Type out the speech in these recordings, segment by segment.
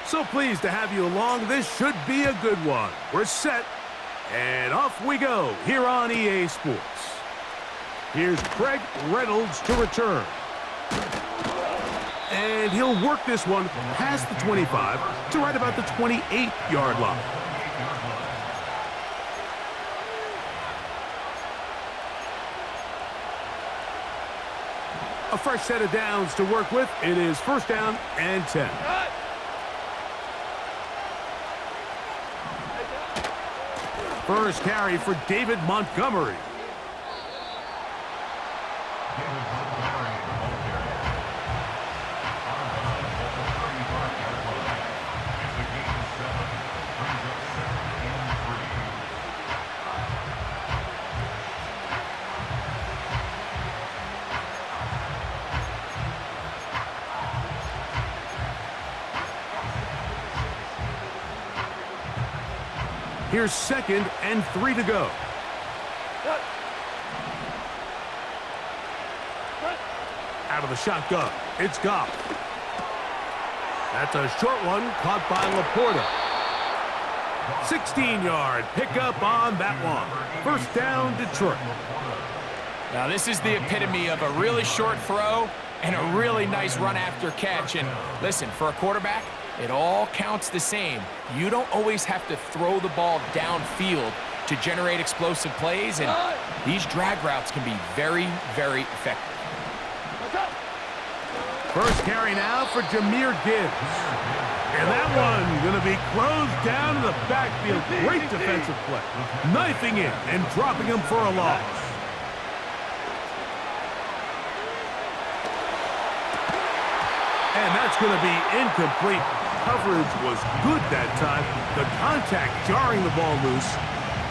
So pleased to have you along. This should be a good one. We're set, and off we go here on EA Sports. Here's Craig Reynolds to return. And he'll work this one past the 25 to right about the 28-yard line. A fresh set of downs to work with. It is first down and 10. First carry for David Montgomery. Here's 2nd and 3 to go. Out of the shotgun, it's Goff. That's a short one caught by Laporta. 16-yard pickup on that one. First down, Detroit. Now this is the epitome of a really short throw and a really nice run after catch. And listen, for a quarterback, it all counts the same. You don't always have to throw the ball downfield to generate explosive plays, and these drag routes can be very, very effective. First carry now for Jahmyr Gibbs. And that one going to be closed down in the backfield. Great defensive play. Knifing in and dropping him for a loss. And that's going to be incomplete. Coverage was good that time. The contact jarring the ball loose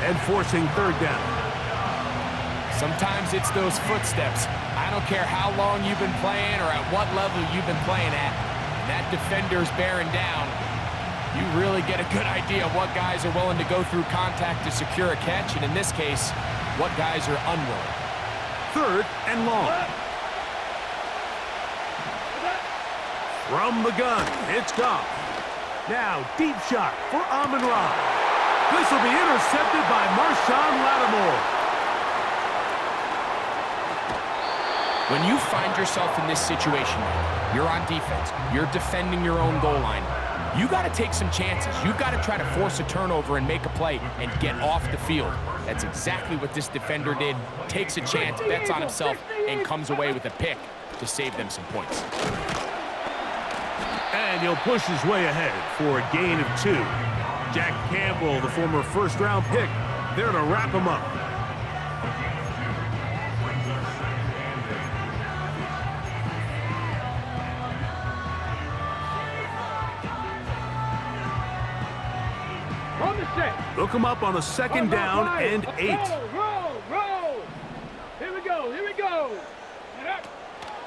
and forcing third down. Sometimes it's those footsteps. I don't care how long you've been playing or at what level you've been playing at. That defender's bearing down. You really get a good idea of what guys are willing to go through contact to secure a catch, and in this case, what guys are unwilling. Third and long. From the gun, it's Goff. Now, deep shot for Amon-Ra. This will be intercepted by Marshawn Lattimore. When you find yourself in this situation, you're on defense, you're defending your own goal line, you got to take some chances. You've got to try to force a turnover and make a play and get off the field. That's exactly what this defender did. Takes a chance, bets on himself, and comes away with a pick to save them some points. And he'll push his way ahead for a gain of 2. Jack Campbell, the former first-round pick, there to wrap him up. Look him up on a second down and 8. Roll. Here we go.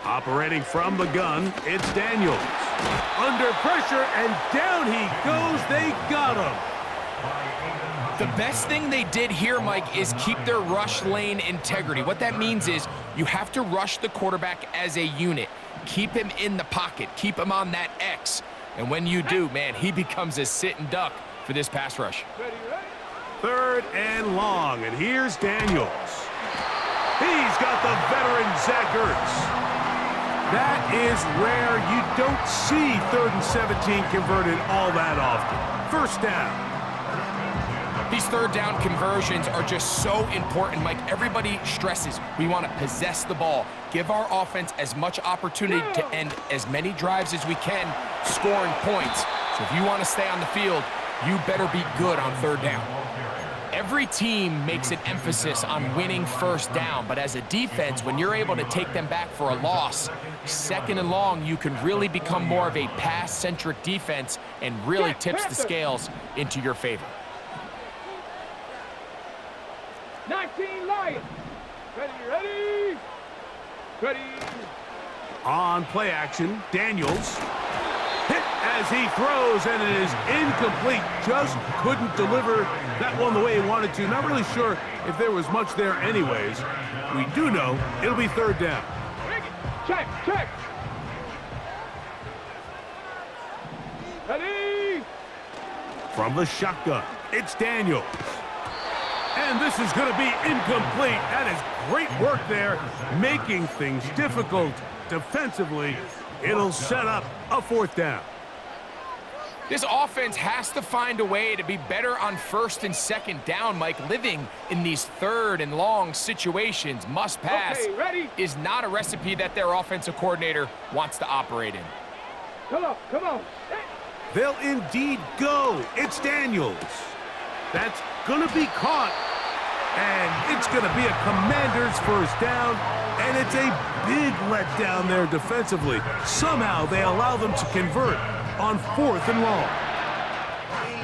Operating from the gun, it's Daniels. Under pressure, and down he goes. They got him. The best thing they did here, Mike, is keep their rush lane integrity. What that means is you have to rush the quarterback as a unit. Keep him in the pocket. Keep him on that X. And when you do, man, he becomes a sitting duck for this pass rush. Third and long, and here's Daniels. He's got the veteran Zach Ertz. That is rare. You don't see 3rd and 17 converted all that often. First down. These third down conversions are just so important, Mike. Everybody stresses we want to possess the ball, give our offense as much opportunity to end as many drives as we can, scoring points. So if you want to stay on the field, you better be good on third down. Every team makes an emphasis on winning first down, but as a defense, when you're able to take them back for a loss, 2nd and long, you can really become more of a pass-centric defense and really tips the scales into your favor. 19 Lions. Ready. On play action, Daniels. Hit as he throws, and it is incomplete. Just couldn't deliver that one the way he wanted to. Not really sure if there was much there anyways. We do know it'll be third down. Check. Ready? From the shotgun, it's Daniels. And this is going to be incomplete. That is great work there, making things difficult defensively. It'll set up a 4th down. This offense has to find a way to be better on 1st and 2nd down, Mike. Living in these 3rd and long situations, must pass, Okay, ready? is not a recipe that their offensive coordinator wants to operate in. Come on, come on. They'll indeed go. It's Daniels. That's going to be caught. And it's going to be a Commander's 1st down. And it's a big letdown there defensively. Somehow they allow them to convert on 4th and long.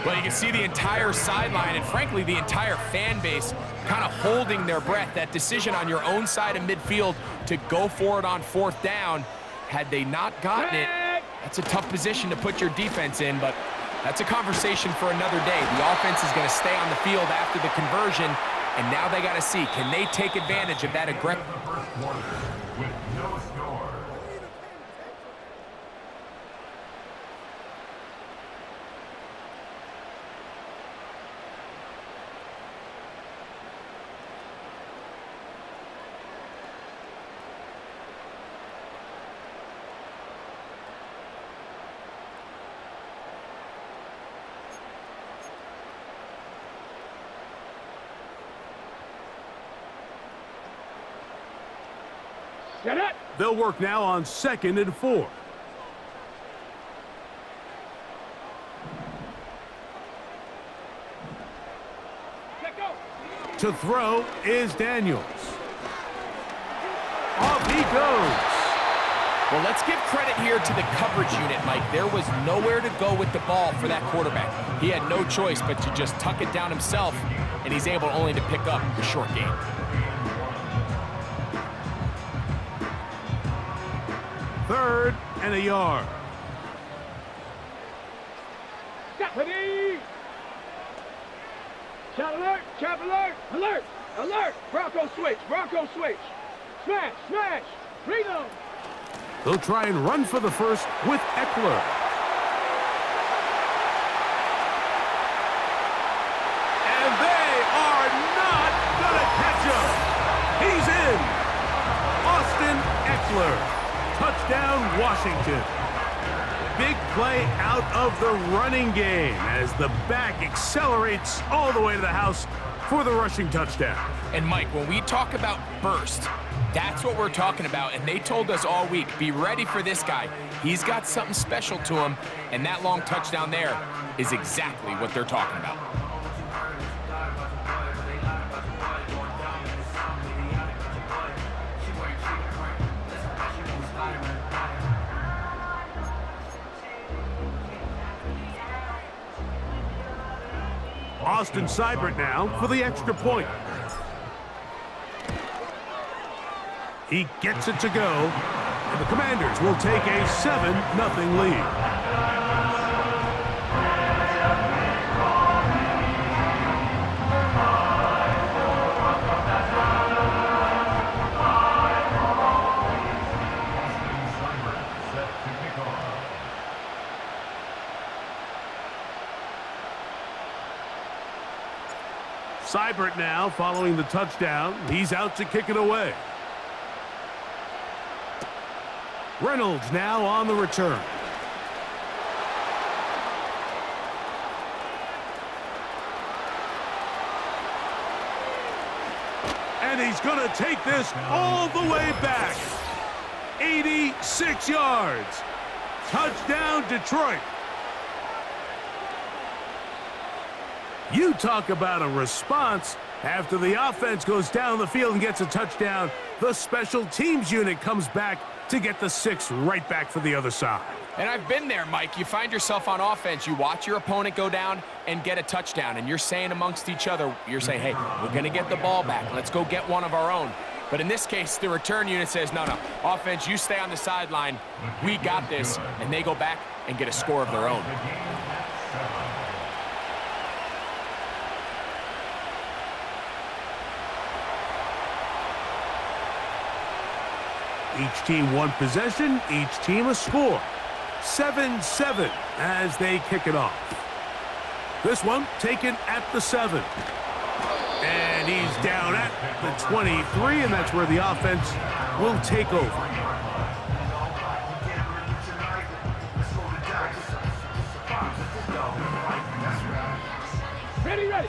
Well, you can see the entire sideline and, frankly, the entire fan base kind of holding their breath. That decision on your own side of midfield to go for it on 4th down, had they not gotten it, that's a tough position to put your defense in, but that's a conversation for another day. The offense is going to stay on the field after the conversion, and now they got to see, can they take advantage of that aggressive... With no score. Set it. They'll work now on 2nd and 4. Let go. To throw is Daniels. Off he goes. Well, let's give credit here to the coverage unit, Mike. There was nowhere to go with the ball for that quarterback. He had no choice but to just tuck it down himself, and he's able only to pick up the short game. Third and a yard. Stop. Ready? Shot alert, trap alert, alert, alert. Bronco switch, Bronco switch. Smash, smash, freedom. They'll try and run for the 1st with Eckler. And they are not going to catch him. He's in. Austin Eckler. Touchdown, Washington. Big play out of the running game as the back accelerates all the way to the house for the rushing touchdown. And, Mike, when we talk about burst, that's what we're talking about, and they told us all week, be ready for this guy. He's got something special to him, and that long touchdown there is exactly what they're talking about. Austin Seibert now for the extra point. He gets it to go, and the Commanders will take a 7-0 lead. Seibert now following the touchdown. He's out to kick it away. Reynolds now on the return. And he's going to take this all the way back. 86 yards. Touchdown, Detroit. You talk about a response. After the offense goes down the field and gets a touchdown, the special teams unit comes back to get the 6 right back for the other side. And I've been there, Mike. You find yourself on offense, you watch your opponent go down and get a touchdown, and you're saying amongst each other, you're saying, hey, we're going to get the ball back. Let's go get one of our own. But in this case, the return unit says, no, offense, you stay on the sideline. We got this. And they go back and get a score of their own. Each team one possession, each team a score. 7-7 as they kick it off. This one taken at the 7. And he's down at the 23, and that's where the offense will take over. Ready.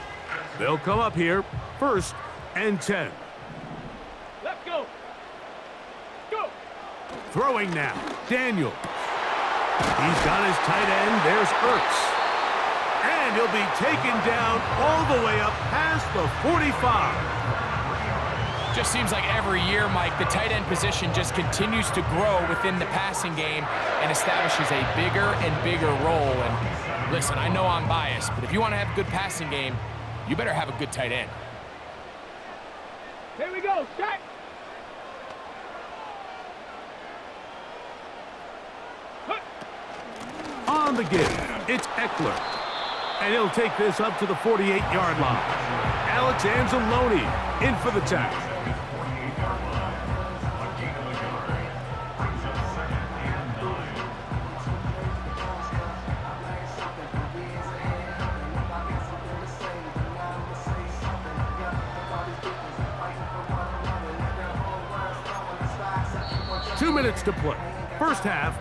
They'll come up here, 1st and 10. Let's go. Go. Throwing now, Daniels. He's got his tight end. There's Ertz. And he'll be taken down all the way up past the 45. Just seems like every year, Mike, the tight end position just continues to grow within the passing game and establishes a bigger and bigger role. And listen, I know I'm biased, but if you want to have a good passing game, you better have a good tight end. Here we go. Set. On the give, it's Eckler. And he'll take this up to the 48-yard line. Alex Anzalone in for the tackle. Two minutes to play. First half,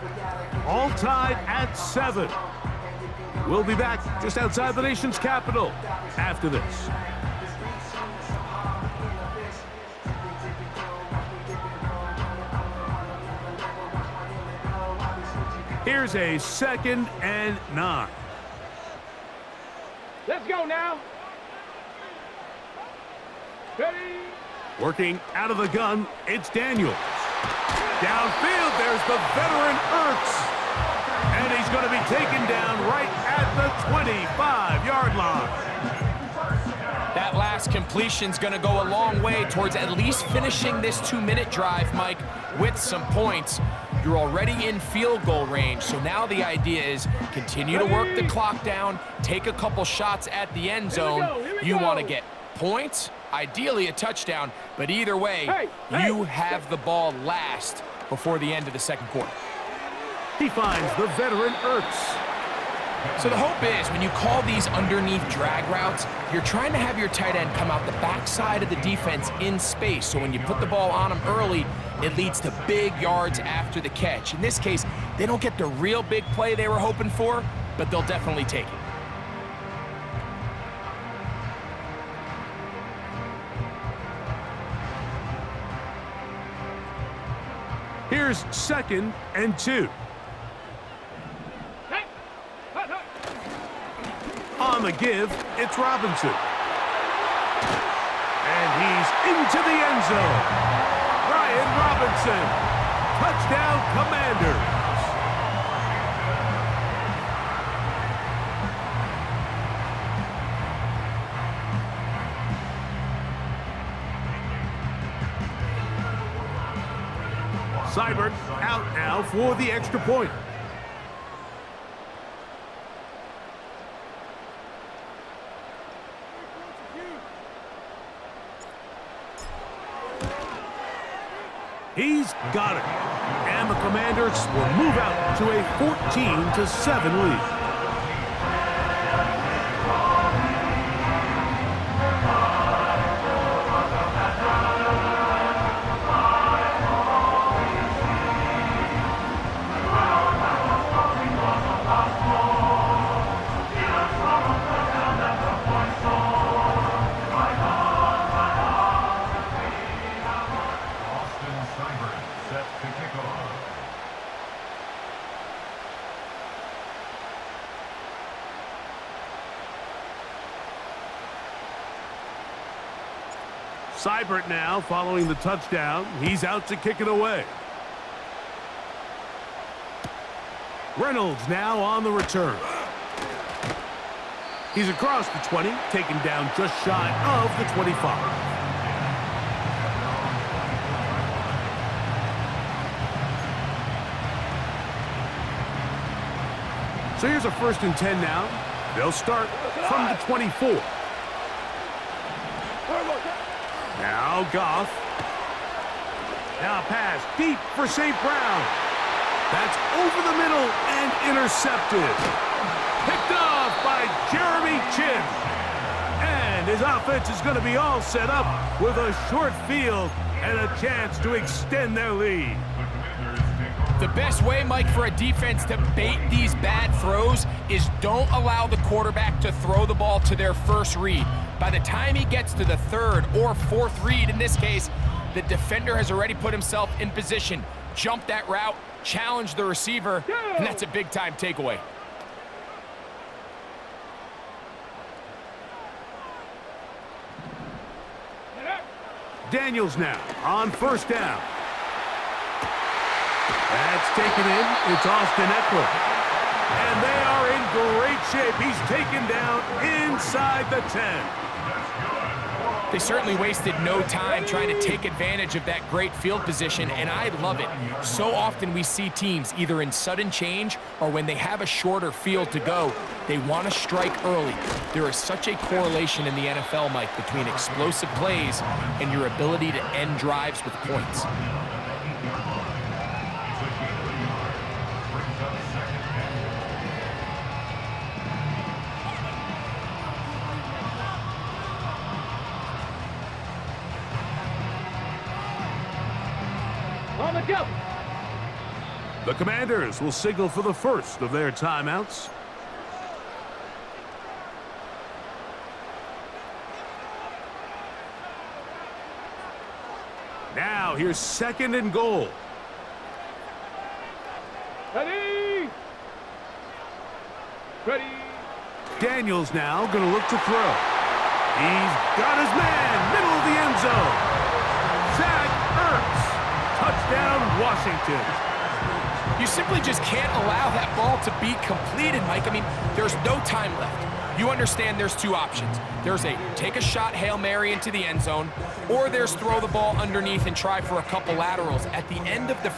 all tied at 7. We'll be back just outside the nation's capital after this. Here's a 2nd and 9. Let's go now. Ready. Working out of the gun, it's Daniels. Downfield, there's the veteran Ertz. And he's going to be taken down right at the 25-yard line. That last completion's going to go a long way towards at least finishing this 2-minute drive, Mike, with some points. You're already in field goal range, so now the idea is continue to work the clock down, take a couple shots at the end zone. You want to get points, ideally a touchdown, but either way, you have the ball last before the end of the second quarter. He finds the veteran Ertz. So the hope is when you call these underneath drag routes, you're trying to have your tight end come out the backside of the defense in space. So when you put the ball on him early, it leads to big yards after the catch. In this case, they don't get the real big play they were hoping for, but they'll definitely take it. Here's 2nd and 2. On the give, it's Robinson. And he's into the end zone. Brian Robinson. Touchdown, Commanders. Seibert out now for the extra point. He's got it. And the Commanders will move out to a 14-7 lead. Seibert now following the touchdown. He's out to kick it away. Reynolds now on the return. He's across the 20, taken down just shy of the 25. So here's a 1st and 10 now. They'll start from the 24. Now Goff. Now pass deep for St. Brown. That's over the middle and intercepted. Picked off by Jeremy Chin. And his offense is going to be all set up with a short field and a chance to extend their lead. The best way, Mike, for a defense to bait these bad throws is don't allow the quarterback to throw the ball to their first read. By the time he gets to the third or fourth read, in this case, the defender has already put himself in position, jump that route, challenge the receiver, and that's a big-time takeaway. Daniels now on first down. That's taken in. It's Austin Eckler. And they are in great shape. He's taken down inside the 10. They certainly wasted no time trying to take advantage of that great field position, and I love it. So often we see teams either in sudden change or when they have a shorter field to go, they want to strike early. There is such a correlation in the NFL, Mike, between explosive plays and your ability to end drives with points. On the double. The Commanders will signal for the first of their timeouts. Now here's second and goal. Ready. Ready. Daniels now going to look to throw. He's got his man, middle of the end zone. Zach Ertz. Touchdown, Washington. You simply just can't allow that ball to be completed, Mike. I mean, there's no time left. You understand there's two options. There's a take a shot Hail Mary into the end zone, or there's throw the ball underneath and try for a couple laterals. At the end of the